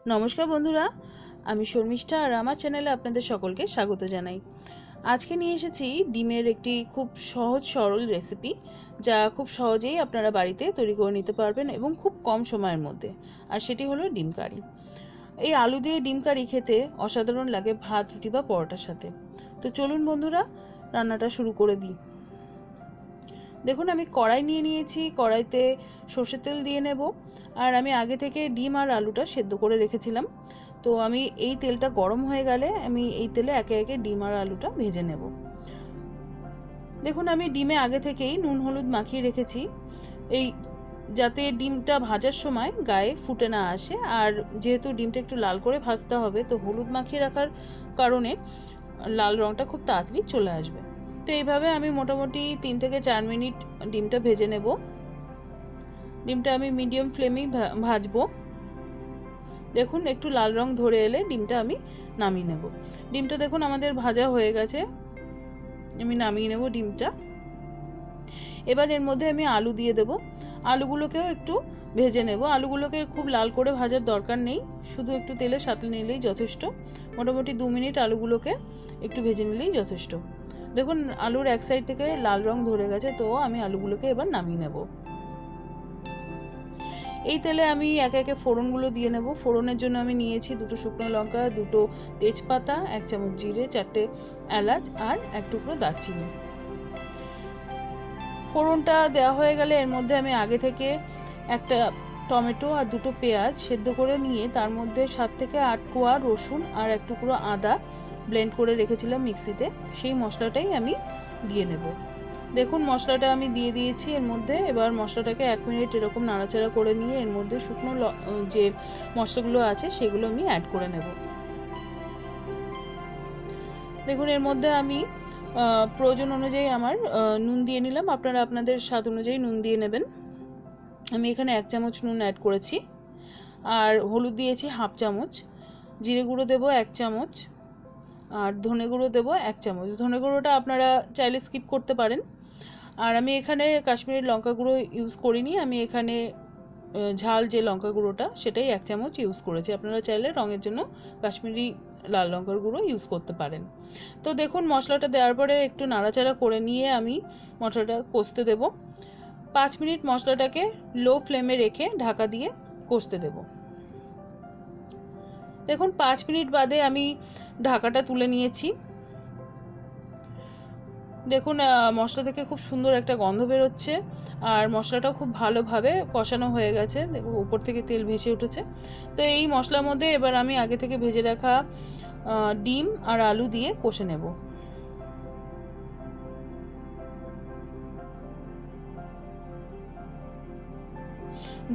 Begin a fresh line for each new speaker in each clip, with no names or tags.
নমস্কার বন্ধুরা, আমি শর্মিষ্ঠা আর আমার চ্যানেলে আপনাদের সকলকে স্বাগত জানাই। আজকে নিয়ে এসেছি ডিমের একটি খুব সহজ সরল রেসিপি, যা খুব সহজেই আপনারা বাড়িতে তৈরি করে নিতে পারবেন এবং খুব কম সময়ের মধ্যে। আর সেটি হলো ডিম কারি। এই আলু দিয়ে ডিম কারি খেতে অসাধারণ লাগে ভাত, রুটি বা পরোটার সাথে। তো চলুন বন্ধুরা, রান্নাটা শুরু করে দিই। দেখুন, আমি কড়াই নিয়ে নিয়েছি। কড়াইতে সর্ষের তেল দিয়ে নেব। আর আমি আগে থেকে ডিম আর আলুটা সেদ্ধ করে রেখেছিলাম। তো আমি এই তেলটা গরম হয়ে গেলে আমি এই তেলে একে একে ডিম আর আলুটা ভেজে নেব। দেখুন, আমি ডিমে আগে থেকেই নুন হলুদ মাখিয়ে রেখেছি, এই যাতে ডিমটা ভাজার সময় গায়ে ফুটে না আসে। আর যেহেতু ডিমটা একটু লাল করে ভাজতে হবে, তো হলুদ মাখিয়ে রাখার কারণে লাল রঙটা খুব তাড়াতাড়ি চলে আসবে। তো এইভাবে আমি মোটামুটি 3 থেকে 4 মিনিট ডিমটা ভেজে নেব। ডিমটা আমি মিডিয়াম ফ্লেমেই ভাজবো। দেখুন, একটু লাল রং ধরে এলে ডিমটা আমি নামিয়ে নেব। ডিমটা দেখুন আমাদের ভাজা হয়ে গেছে, আমি নামিয়ে নেব ডিমটা। এবার এর মধ্যে আমি আলু দিয়ে দেব। আলুগুলোকেও একটু ভেজে নেব। আলুগুলোকে খুব লাল করে ভাজার দরকার নেই, শুধু একটু তেলে সাঁতলে নিলেই যথেষ্ট। মোটামুটি 2 মিনিট আলুগুলোকে একটু ভেজে নিলেই যথেষ্ট। দেখুন, আলুর এক সাইড থেকে লাল রং ধরে গেছে, তো আমি আলুগুলোকে এবার নামিয়ে নেব। এই তেলে আমি একে একে ফোড়নগুলো দিয়ে নেব। ফোড়নের জন্য আমি নিয়েছি 2 শুকনো লঙ্কা, 2 তেজপাতা, 1 চামচ জিরে, 4টে এলাচ আর 1 টুকরো দারচিনি। ফোড়নটা দেওয়া হয়ে গেলে এর মধ্যে আমি আগে থেকে একটা টমেটো আর 2টো পেঁয়াজ সেদ্ধ করে নিয়ে তার মধ্যে 7 থেকে 8 কোয়া রসুন আর 1 টুকরো আদা ব্লেন্ড করে রেখেছিলাম মিক্সিতে, সেই মশলাটাই আমি দিয়ে নেব। দেখুন, মশলাটা আমি দিয়ে দিয়েছি এর মধ্যে। এবার মশলাটাকে 1 মিনিট এরকম নাড়াচাড়া করে নিয়ে এর মধ্যে শুকনো যে মশলাগুলো আছে সেগুলো আমি অ্যাড করে নেব। দেখুন, এর মধ্যে আমি প্রয়োজন অনুযায়ী আমার নুন দিয়ে নিলাম। আপনারা আপনাদের স্বাদ অনুযায়ী নুন দিয়ে নেবেন। আমি এখানে 1 চামচ নুন অ্যাড করেছি। আর হলুদ দিয়েছি 1/2 চামচ, জিরে গুঁড়ো দেবো 1 চামচ, আর ধনে গুঁড়ো দেবো 1 চামচ। ধনে গুঁড়োটা আপনারা চাইলে স্কিপ করতে পারেন। আর আমি এখানে কাশ্মীরি লঙ্কা গুঁড়ো ইউজ করিনি, আমি এখানে ঝাল যে লঙ্কা গুঁড়োটা সেটাই 1 চামচ ইউজ করেছি। আপনারা চাইলে রঙের জন্য কাশ্মীরি লাল লঙ্কার গুঁড়ো ইউজ করতে পারেন। তো দেখুন, মশলাটা দেওয়ার পরে একটু নাড়াচাড়া করে নিয়ে আমি মশলাটা কষতে দেব। 5 মিনিট মশলাটাকে লো ফ্লেমে রেখে ঢাকা দিয়ে কষতে দেব। দেখুন, 5 মিনিট বাদে আমি ঢাকাটা তুলে নিয়েছি। দেখুন, মশলা থেকে খুব সুন্দর একটা গন্ধ বেরোচ্ছে আর মশলাটাও খুব ভালোভাবে কষানো হয়ে গেছে। দেখুন, উপর থেকে তেল ভেসে উঠেছে। তো এই মশলার মধ্যে এবার আমি আগে থেকে ভেজে রাখা ডিম আর আলু দিয়ে কষে নেব।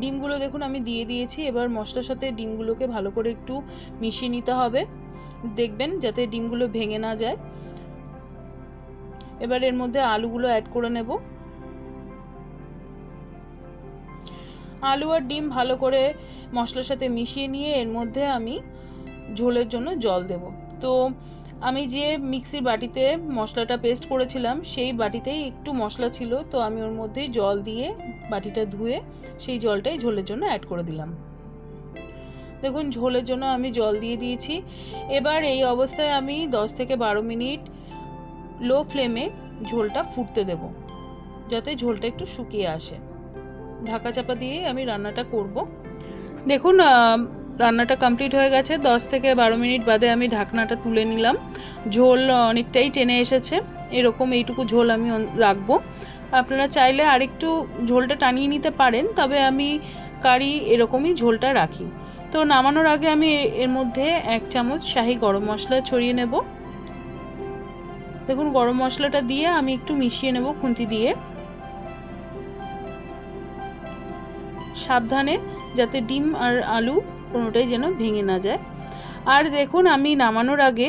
ডিমগুলো দেখুন আমি দিয়ে দিয়েছি। এবার মশলার সাথে ডিমগুলোকে ভালো করে একটু মিশিয়ে নিতে হবে, দেখবেন যাতে ডিমগুলো ভেঙে না যায়। এবার এর মধ্যে আলুগুলো অ্যাড করে নেব। আলু আর ডিম ভালো করে মশলার সাথে মিশিয়ে নিয়ে এর মধ্যে আমি ঝোলের জন্য জল দেব। তো আমি যে মিক্সির বাটিতে মশলাটা পেস্ট করেছিলাম সেই বাটিতেই একটু মশলা ছিল, তো আমি ওর মধ্যেই জল দিয়ে বাটিটা ধুয়ে সেই জলটাই ঝোলের জন্য অ্যাড করে দিলাম। দেখুন, ঝোলের জন্য আমি জল দিয়ে দিয়েছি। এবার এই অবস্থায় আমি 10 থেকে 12 মিনিট লো ফ্লেমে ঝোলটা ফুটতে দেব, যাতে ঝোলটা একটু শুকিয়ে আসে। ঢাকা চাপা দিয়ে আমি রান্নাটা করব। দেখুন, রান্নাটা কমপ্লিট হয়ে গেছে। 10 থেকে 12 মিনিট বাদে আমি ঢাকনাটা তুলে নিলাম। ঝোল অনেকটাই টেনে এসেছে। এরকম এইটুকু ঝোল আমি রাখবো। আপনারা চাইলে আরেকটু ঝোলটা টানিয়ে নিতে পারেন, তবে আমি কারি এরকমই ঝোলটা রাখি। তো নামানোর আগে আমি এর মধ্যে 1 চামচ শাহি গরম মশলা ছড়িয়ে নেব। দেখুন, গরম মশলাটা দিয়ে আমি একটু মিশিয়ে নেব খুন্তি দিয়ে, সাবধানে, যাতে ডিম আর আলু কোনোটাই যেন ভেঙে না যায়। আর দেখুন, আমি নামানোর আগে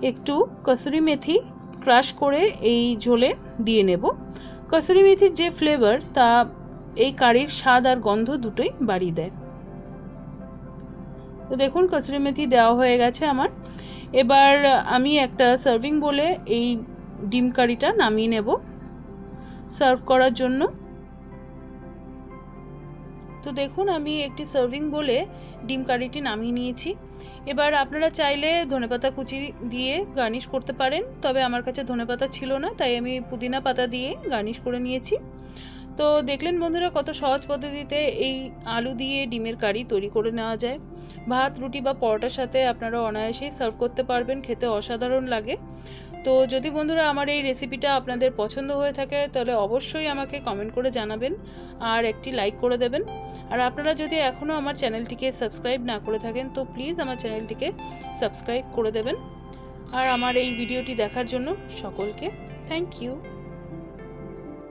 একটু কসুরি মেথি ক্রাশ করে এই ঝোলে দিয়ে নেব। কসুরি মেথির যে ফ্লেভার, তা এই কারির স্বাদ আর গন্ধ দুটোই বাড়িয়ে দেয়। তো দেখুন, কসুরি মেথি দেওয়া হয়ে গেছে আমার। এবার আমি একটা সার্ভিং বলে এই ডিম কারিটা নামিয়ে নেব সার্ভ করার জন্য। তো দেখুন আমি একটি সার্ভিং বলে ডিম কারিটি নামিয়ে নিয়েছি। এবার আপনারা চাইলে ধনেপাতা কুচি দিয়ে গার্নিশ করতে পারেন, তবে আমার কাছে ধনেপাতা ছিল না, তাই আমি পুদিনা পাতা দিয়ে গার্নিশ করে নিয়েছি। তো দেখলেন বন্ধুরা, কত সহজ পদ্ধতিতে এই আলু দিয়ে ডিমের কারি তৈরি করে নেওয়া যায়। ভাত, রুটি বা পরোটার সাথে আপনারা অনায়াসেই সার্ভ করতে পারবেন, খেতে অসাধারণ লাগে। তো যদি বন্ধুরা আমার এই রেসিপিটা আপনাদের পছন্দ হয়ে থাকে তাহলে অবশ্যই আমাকে কমেন্ট করে জানাবেন আর একটি লাইক করে দেবেন। আর আপনারা যদি এখনও আমার চ্যানেলটিকে সাবস্ক্রাইব না করে থাকেন তো প্লিজ আমার চ্যানেলটিকে সাবস্ক্রাইব করে দেবেন। আর আমার এই ভিডিওটি দেখার জন্য সকলকে থ্যাংক ইউ।